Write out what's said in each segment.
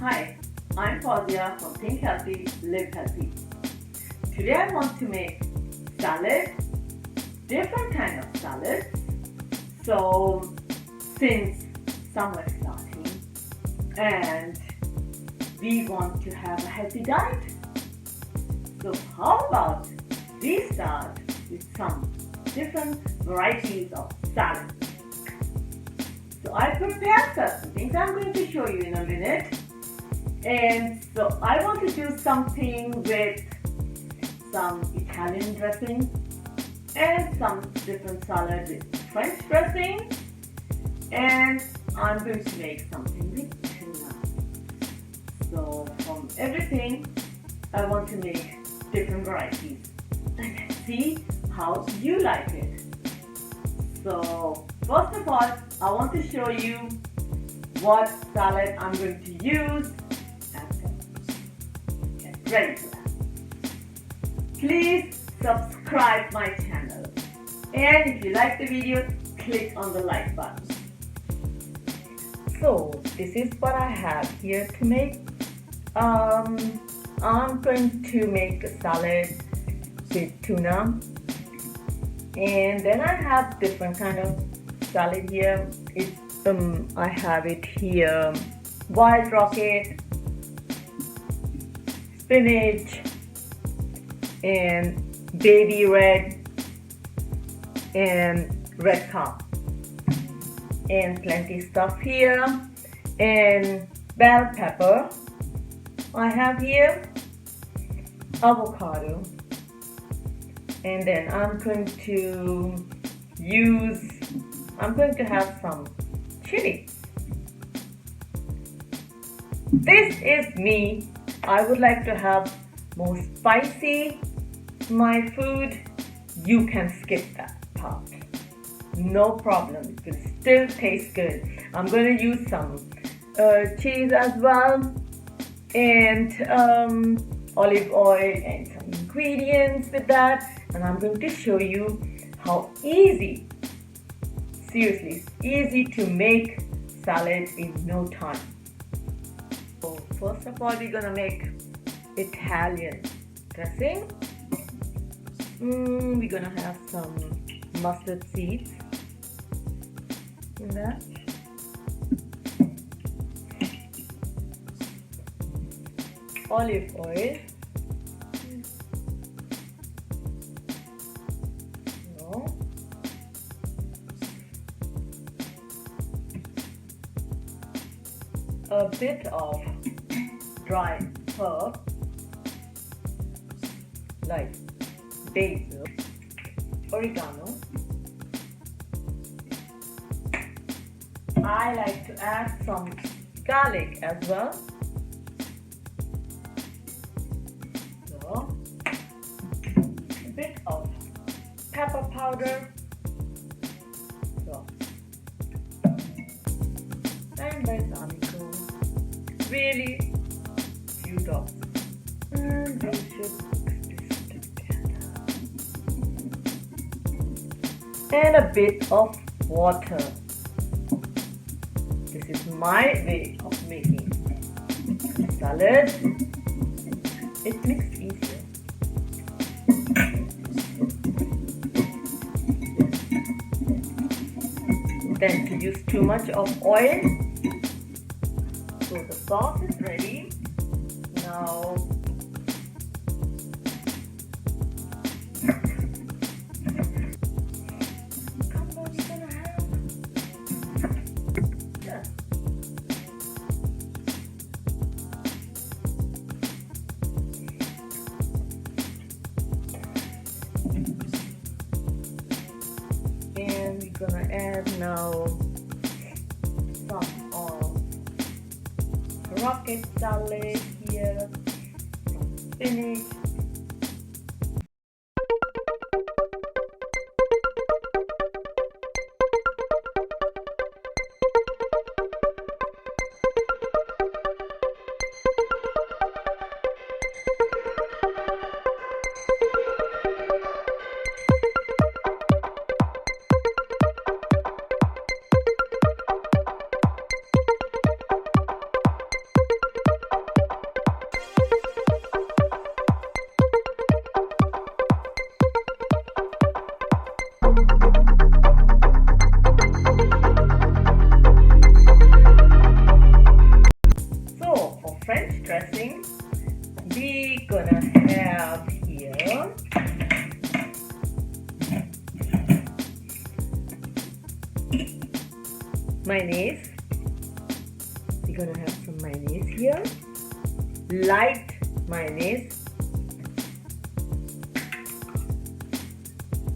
Hi, I'm Fauzia from Think Healthy, Live Healthy. Today I want to make salad, different kind of salad. So since summer is starting and we want to have a healthy diet, so how about we start with some different varieties of salad. So I prepared certain things I'm going to show you in a minute. And so I want to do something with some Italian dressing and some different salad with French dressing, and I'm going to make something with tuna. So from everything I want to make different varieties and let's see how you like it. So first of all, I want to show you what salad I'm going to use. Get ready for that. Please subscribe my channel, and if you like the video, click on the like button. So this is what I have here to make. I'm going to make a salad with tuna, and then I have different kind of salad here. I have it here: wild rocket, spinach, and baby red, and red carrot, and plenty stuff here, and bell pepper. I have here avocado, and then I'm going to have some chili. This is me. I would like to have more spicy my food. You can skip that part. No problem. It will still taste good. I'm going to use some cheese as well, and olive oil and some ingredients with that, and I'm going to show you how easy, seriously, it's easy to make salad in no time. So first of all, we're gonna make Italian dressing. We're gonna have some mustard seeds in that. Olive oil. A bit of dried herb like basil, oregano. I like to add some garlic as well. So, a bit of pepper powder. So, and balsamico. Really few drops. And we should mix this together. And a bit of water. This is my way of making salad. It makes it easier. Then to use too much of oil. So the sauce is ready. Now and we're gonna add now some of rocket salad here, some spinach. we're gonna have here mayonnaise. We're gonna have some mayonnaise here, light mayonnaise,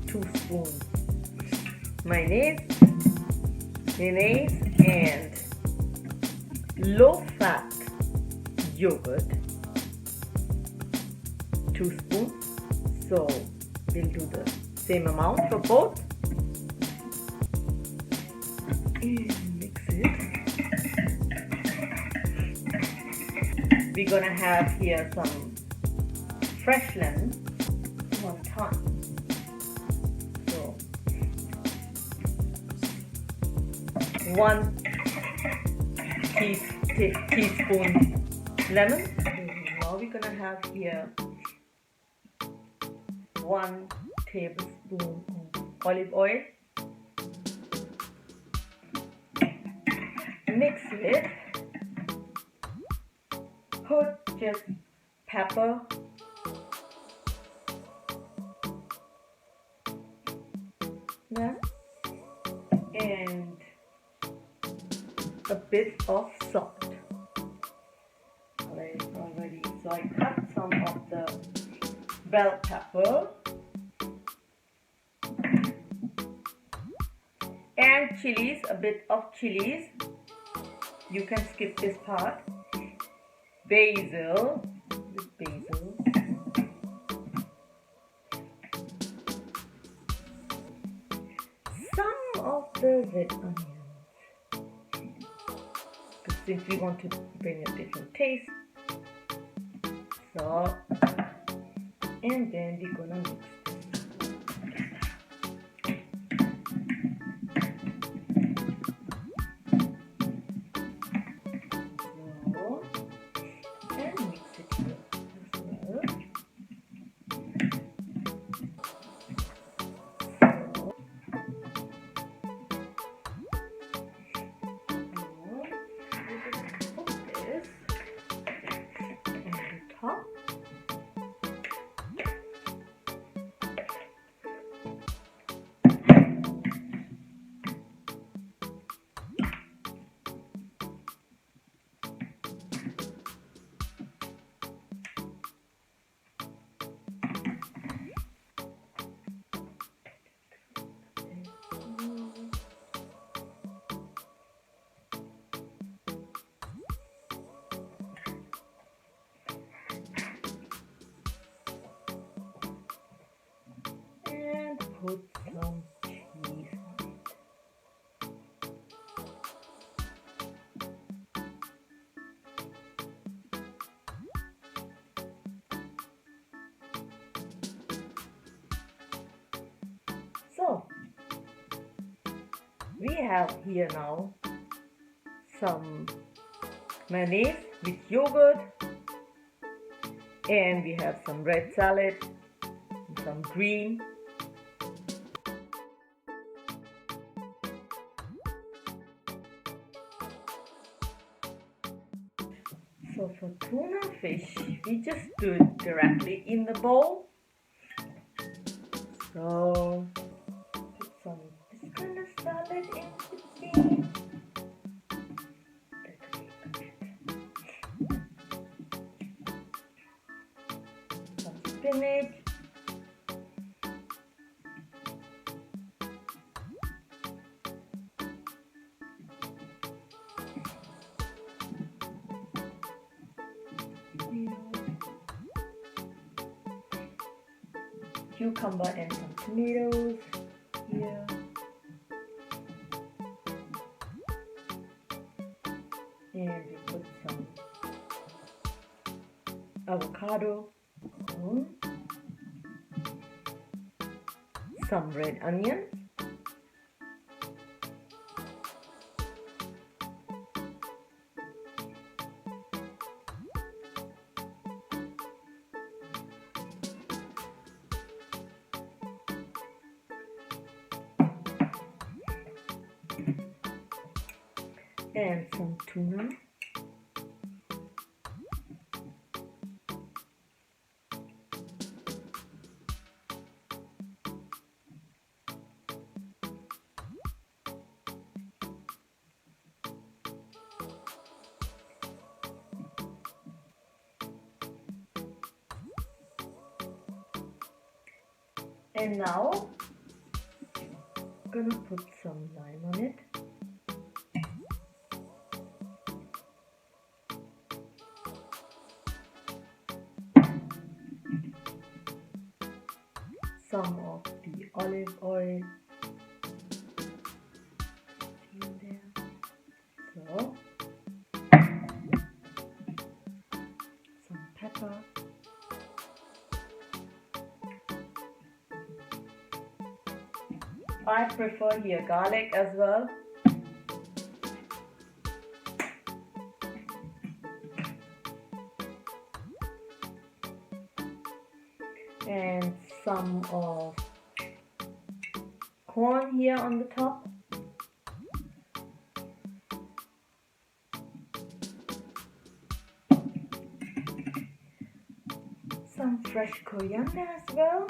2 spoons mayonnaise, and low fat yogurt, 2 spoons. So we'll do the same amount for both and mix it. We're gonna have here some fresh lemon, 1 ton. So 1 teaspoon lemon. Now we're gonna have here 1 tablespoon of olive oil. Mix it. Put just pepper, and a bit of salt. Already. So I cut some of the bell pepper and chilies, a bit of chilies. You can skip this part. Basil, some of the red onions, since we want to bring a different taste. So, and then we're gonna mix this. Put some cheese on it. So we have here now some mayonnaise with yogurt, and we have some red salad, some green. So for tuna fish, we just do it directly in the bowl. So put some this kind of salad in between. Some spinach. Cucumber and some tomatoes here. And we put some avocado, some red onions, and some tuna, And now I'm gonna put some lime on it. Some of the olive oil in there. So some pepper. I prefer here garlic as well. And some of corn here on the top. Some fresh coriander as well.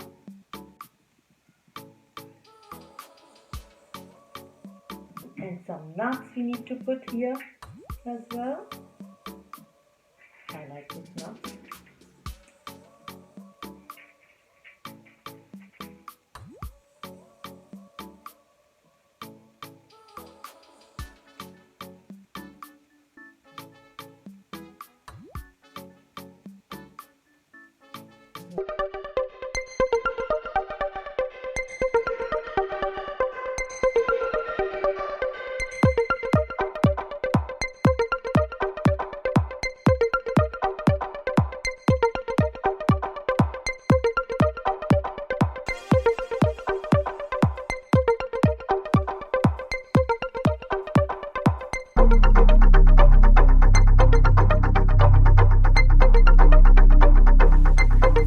And some nuts we need to put here as well. I like this nuts.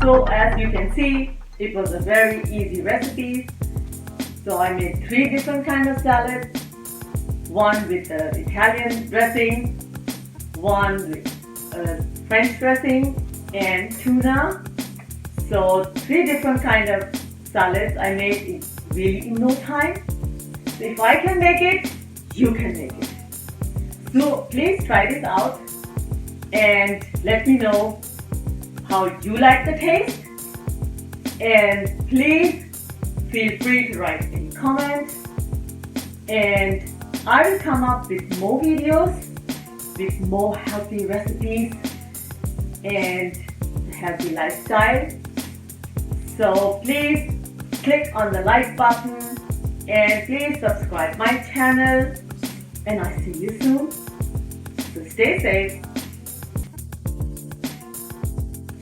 So as you can see, it was a very easy recipe. So I made 3 different kinds of salads. One with the Italian dressing, one with French dressing, and tuna. So 3 different kinds of salads I made really in no time. So if I can make it, you can make it. So please try this out and let me know how you like the taste, and please feel free to write any comments, and I will come up with more videos with more healthy recipes and healthy lifestyle. So please click on the like button and please subscribe my channel, and I see you soon. So stay safe.